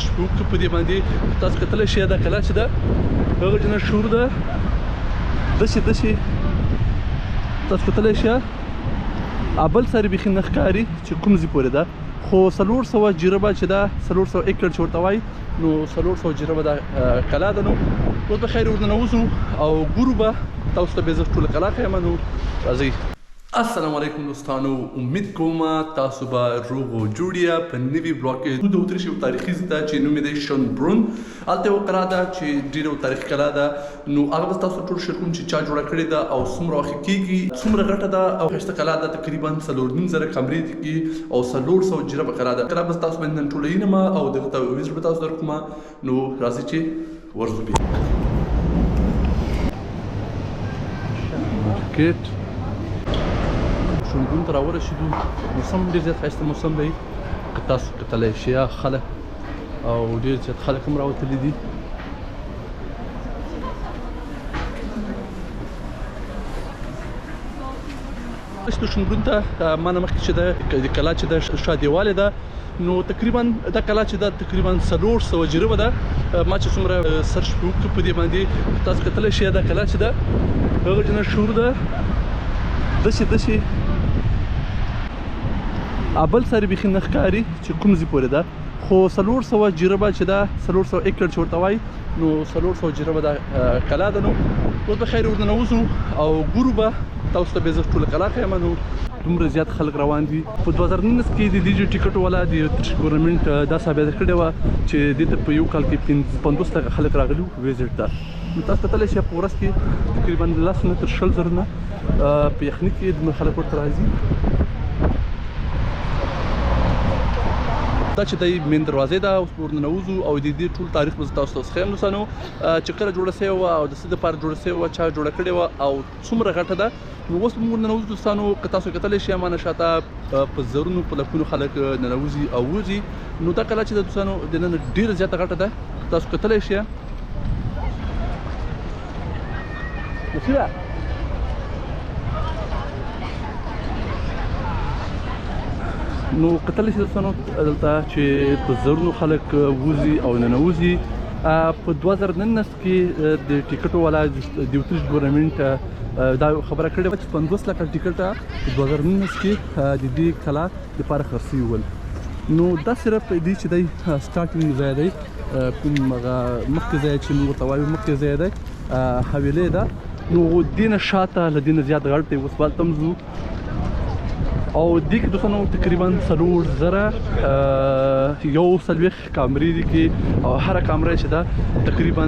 شپوک په دې باندې تاسو کتلی شئ دا کلا چې ده هغه جنه شور ده داسې تاسو کتلی شئ بل سری بیخي نه ښکاري چې کوم ځای پورې ده خو 400 جریبه چې ده 400 ایکړ چې ورته وایي نو 400 جریبه دا کلا ده. نو اوس به خیر ورننوځو او ګورو به تاسو ته به زه ټوله کلا ښیم. نو راځئ. السلام علیکم دوستانو، امید کوم تاسو به روغ او جوړ یاست. په نوي بلاګ کې د اتریش یو تاریخي ځای ده چې نوم یې دی شونبرون. هلته یوه کلا ده چې ډېره تاریخي کلا ده. نو هغه به تاسو ټول شیر کوم چې چا جوړه کړې ده او څومره وخت کېږي، څومره غټه ده او ښایسته کلا ده. تقریبا 4.5 کمرې دي او 400 جریبه کلا ده. کلا به تاسو باندې نن ټوله وینم او دغه ته ویزټ به تاسو درکوم. نو راځئ چې ورځو بیا مارکیټ شونبرون ته راورسېدو. موسم ډېر زیات ښایسته موسم دی، که تاسو کتلی شئ خلک او ډېر زیات خلک هم راوتلي دي. شونبرون ته ما نه مخکې چې ده د کلا چې ده شا دیوالې ده. نو تقریبا دا کلا چې ده تقریبا 400 جریبه ده. ما چې څومره سرچ وکړو په دې باندې تاسو کتلی شئ دا کلا چې ده هغه جنه شور ده داسې بل سری بیخي نه ښکاري چې کوم ځای پورې ده خو 400 جریبه چې ده 400 ایکړ چې ورته وایي نو 400 جریبه دا کلا ده. نو اوس به خیر ورننوځو او ګورو به تاسو ته به زه ټوله کلا ښیم. نو دومره زیات خلک روان دي. په 2019 کې د دې ټیکټ والا د ګورنمنټ دا ثابته کړې وه چې دې ته په یو کال کې 50 لکه خلک راغلي وو ویزټ ته. نو تاسو کتلی شئ په ورځ کې تقریبا 10 نه تر 20 زره نه په یخني کې دومره خلک ورته راځي. دا چې دی مین دروازې ده. اوس ورننوځو او د دې ټول تاریخ به زه تاسو ته وښیم دوستانو چې کله جوړه سوې وه او د څه دپاره جوړه سوې وه، چا جوړه کړې وه او څومره غټه ده. نو اوس به ورننوځو دوستانو. که تاسو کتلی شئ ما نه شاته په زرونو په لکونو خلک ننوځي او وځي. نو دا کلا چې ده دوستانو دننه ډېره زیاته غټه ده. تاسو کتلی شئ نو کتلی شئ دوستانو دلته چې په زرونو خلک وځي او ننوځي. په 2019 کې د ټیکټو والا د اتریش ګورنمنټ دا خبره کړې وه چې 50 لکه ټیکټه په 2019 کې د دې کلا لپاره خرڅ شوي ول. نو دا صرف دې چې دی سټارټینګ ځای دی، کوم هغه مخکې ځای چې موږ ورته وایو مخکې ځای دی حویلۍ ده. نو دې نه شاته له دې نه زیات غټ دی. اوس به هلته هم ځو او دې کې دوستانو تقریبا 4 زره 140 کامرې دي کې او هره کامره چې ده تقریبا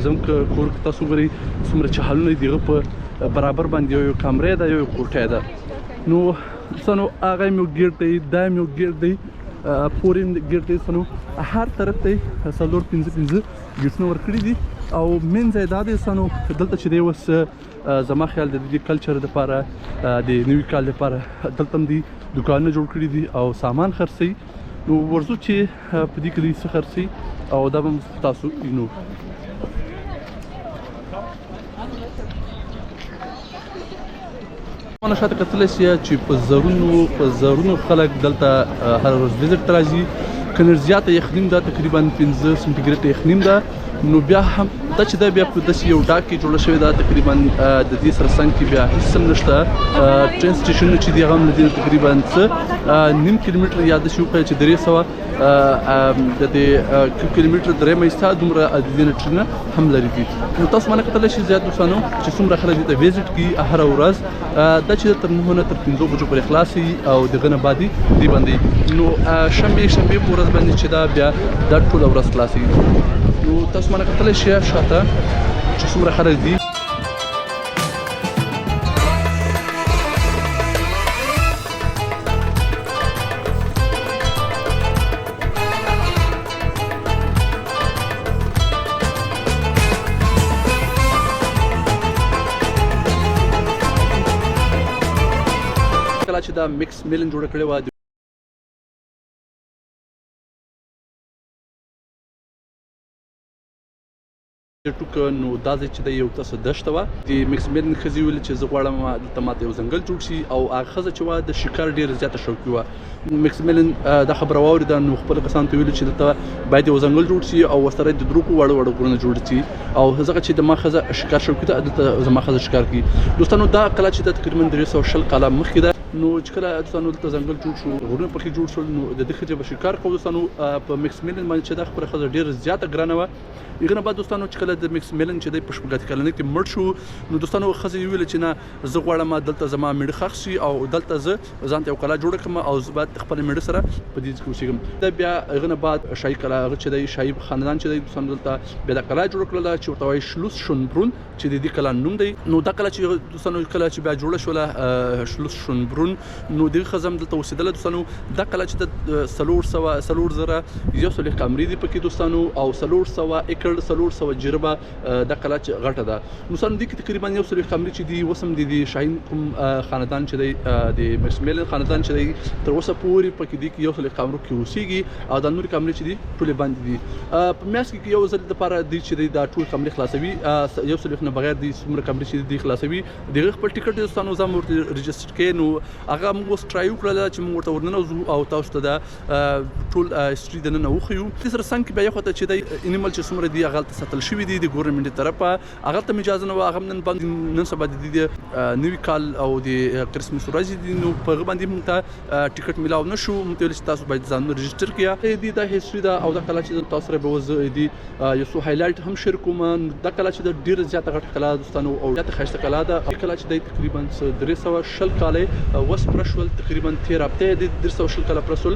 زموږ کور کې تاسو وګورئ څومره چې حالونه دي هغه په برابر باندې یو کامرې ده یو کوټه ده. نو دوستانو هغه هم یو ګیټ دی، دا هم یو ګیټ دی، پورې هم ګیټ دی. دوستانو هر طرف ته 4-5 ګیټونه ورکړي دي او مین ځای دا دی دوستانو دلته چې دی اوس زما خیال د دې کلچر دپاره د نوي کال دپاره دلته هم دي دوکانونه جوړ کړي دي او سامان خرڅوي. نو ورځو چې په دې کې دوی څه خرڅوي او دا به هم تاسو وینو. ما شاته کتلی شئ چې په زرونو خلک دلته هر ورځ ویزټ ته راځي. که نر زیاته یخنیم ده تقریبا 5 سنټیګریډ یخنیم ده. نو بیا هم دا چې ده بیا په داسې یو ډاګ کې جوړه شوې ده. تقریبا د دې سره څنګ کې بیا هېڅ هم نشته. ټرین سټیشنونه چې دي هغه هم له دې تقریبا څه 9 کیلومتره یا داسې وښیه چې 300 د دې کیلومتره درېیمه ایسته دومره د دې نه ټرینونه هم لرې دي. نو تاسو ما نه کتلی شئ زیات دوستانو چې څومره خلک دې ته ویزټ کړي هره ورځ. دا چې تر 9 نه تر 5 بجو پورې خلاص وي او دغه نه بعد دې باندې نو شنبې په ورځ باندې چې دا بیا دا ټوله ورځ خلاص وي. نو تاسو ما نه کتلی شئ شاته چې څومره خلک دي. کله چې دا مکس میلن جوړه کړې وه ټوک نو دا ځای چې دی یو تاسو دشته وه د میکسمیلن ښځې ویل چې زه غواړم دلته ماته یو ځنګل جوړ شي او هغه ښځه چې وه د شکار ډېره زیاته شوقي وه میکسمیلن دا خبره واورېده نو خپلو کسانو ته ویلو چې دلته باید یو ځنګل جوړ شي او ورسره د دروکو واړه واړه غرونه جوړ شي او ځکه چې دما ښځه شکار شوقي ده دلته زما ښځه شکار کوي دوستانو دا قلعه چې ده تقریبا 320 کاله مخکې ده نو چې کله دوستانو دلته ځنګل جوړ شو غرونه پکې جوړ شول نو د دې ښځې به شکار کوو دوستانو په میکسمیلن باندې چې دا خبره ښځه ډېره زیاته ګرانه وه هغه نه بعد دوستانو چې کله د میکسمیلن چې دی په شپږاتي کلنۍ کې مړ شو نو دوستانو ښځې یې ویل چې نه زه غواړم دلته زما میړه ښخ شي او دلته زه ځان ته یو قلعه جوړه کړم او زه باید خپل میړه سره په دې کې اوسېږم دا بیا هغه نه بعد شاهي قلعه هغه چې دی شاهي خاندان چې دی دوستانو دلته بیا دا قلعه جوړه کړله چې ورته وایي شلوس شونبرون چې د دې قلعه نوم دی نو دا قلعه چې دوستانو کله چې بیا جوړه شوله شلوس شونبرون نو دغه ښځه هم دلته اوسېدله دوستانو دا قلعه چې د 400 کامرې دي پکې دوستانو او 400 ایکړ 400 جربه دا قلعه چې غټه ده نو دوستانو دې کې تقریبا 100 کامرې چې دي اوس هم د شاهین کوم خاندان چې دی د میکسمیلن خاندان چې دی تر اوسه پورې پکې دي کې 100 کامرو کې اوسېږي او دا نورې کامرې چې دي ټولې باندې دي په میاشت کې یو ځل دپاره دی چې دی دا ټول کامرې خلاصوي 100 نه بغیر دي څومره کامرې چې دي خلاصوي د هغه خپل ټیکټ دوستانو زه هم ورته رجسټر کړی نو هغه موږ اوس ټرای وکړله چې موږ ورته ورننوځو او تاسو ته دا ټول هسټري دننه وښیو دې سره څنګ کې بیا یو خواته چې دی انیمل چې څومره دي هغه هلته ساتل شوي دي د ګورنمنټ طرفه هغه ته هم اجازه نه وه هغه هم نن سبا د نوي کال او د کرسمس ورځې دي نو په هغه باندې موږ ته ټیکټ میلاو نه شو موږ ته ویل چې تاسو باید ځانونه رجسټر کړئ دي دا هسټري ده او دا قلعه چې تاسو سره به زه دي یو څو هایلایټ هم شیر کوم دا قلعه چې د ډېره زیاته غټه قلعه دوستانو او زیاته ښایسته قلعه ده قلعه چې دی تقریبا 320 کاله وس پرشول تقریبا 13 هفته د 320 کاله پرسول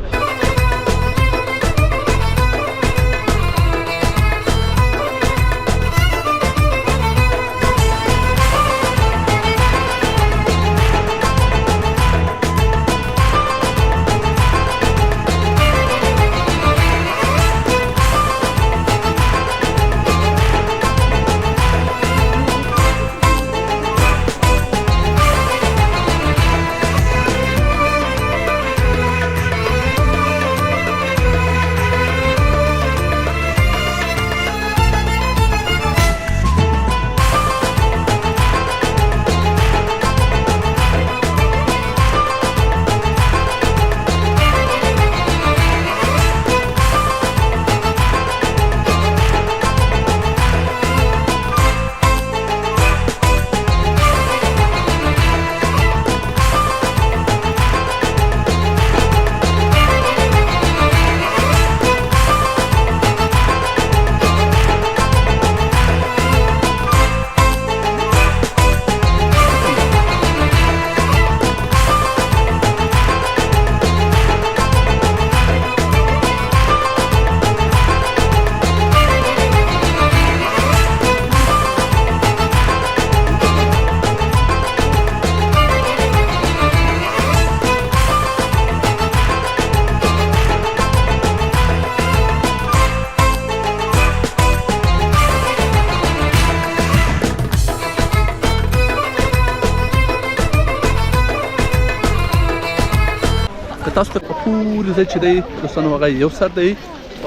تاسو ته ټول ځای چې دی دوستانو هغه یو سر دی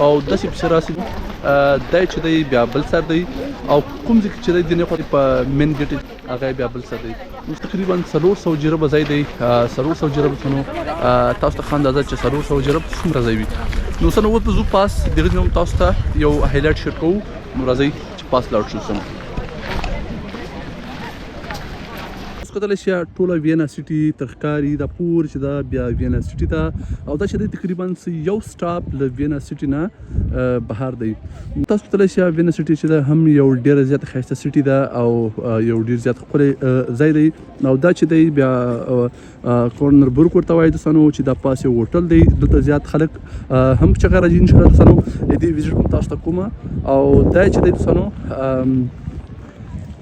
او داسې پسې راسي دی چې دی بیا بل سر دی او کوم ځای چې دی د دنې خواته په مین ګیټ هغه بیا بل سر دی تقریبا 400 جربه ځای دی 400 جربه نو تاسو ته ښه اندازه چې 400 جربه څومره ځای وي نو اوس نو اوس به ځو پاس دغه نوم تاسو ته یو هایلایټ شیر کوو نو راځئ چې پاس لاړ شو سم کتلی شي ټوله وینا سټي تر ښکاري دا پور چې دا بیا وینا سټي ته او دا چې دی تقریبا یو سټاپ له وینا سټي نه بهر دی تاسو کتلی شي وینا سټي چې دا هم یو ډېره زیاته ښایسته سټي ده او یو ډېر زیات ښکلی ځای دی او دا چې دی بیا کورنر برګ ورته وایي دوستانو چې دا پاس یو هوټل دی دلته زیات خلک هم چغه راځي انشاءالله دوستانو دې ویزټ هم تاسو ته کومه او دا چې دی دوستانو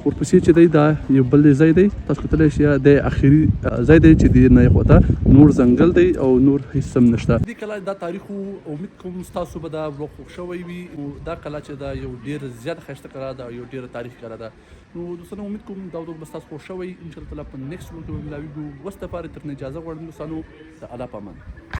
ورپسې چې دی دا یو بل ځای دی تاسو کتلی شئ د اخري ځای دی چې د نه یې خواته نور ځنګل دی او نور هیڅ هم نشته دې قلعه دا تاریخ امید کوم ستاسو به دا ولوګ خوښ شوی وي دا قلعه چې دا یو ډېر زیات ښایسته قلعه ده او یو ډېره تاریخي قلعه ده نو دوستانو امید کوم دا ولوګ به ستاسو خوښ شوی انشاءالله تعالی په نیکسټ ولوګ کې به ملاویږو اوس دپاره تر نه اجازه غواړم دوستانو د الله په امان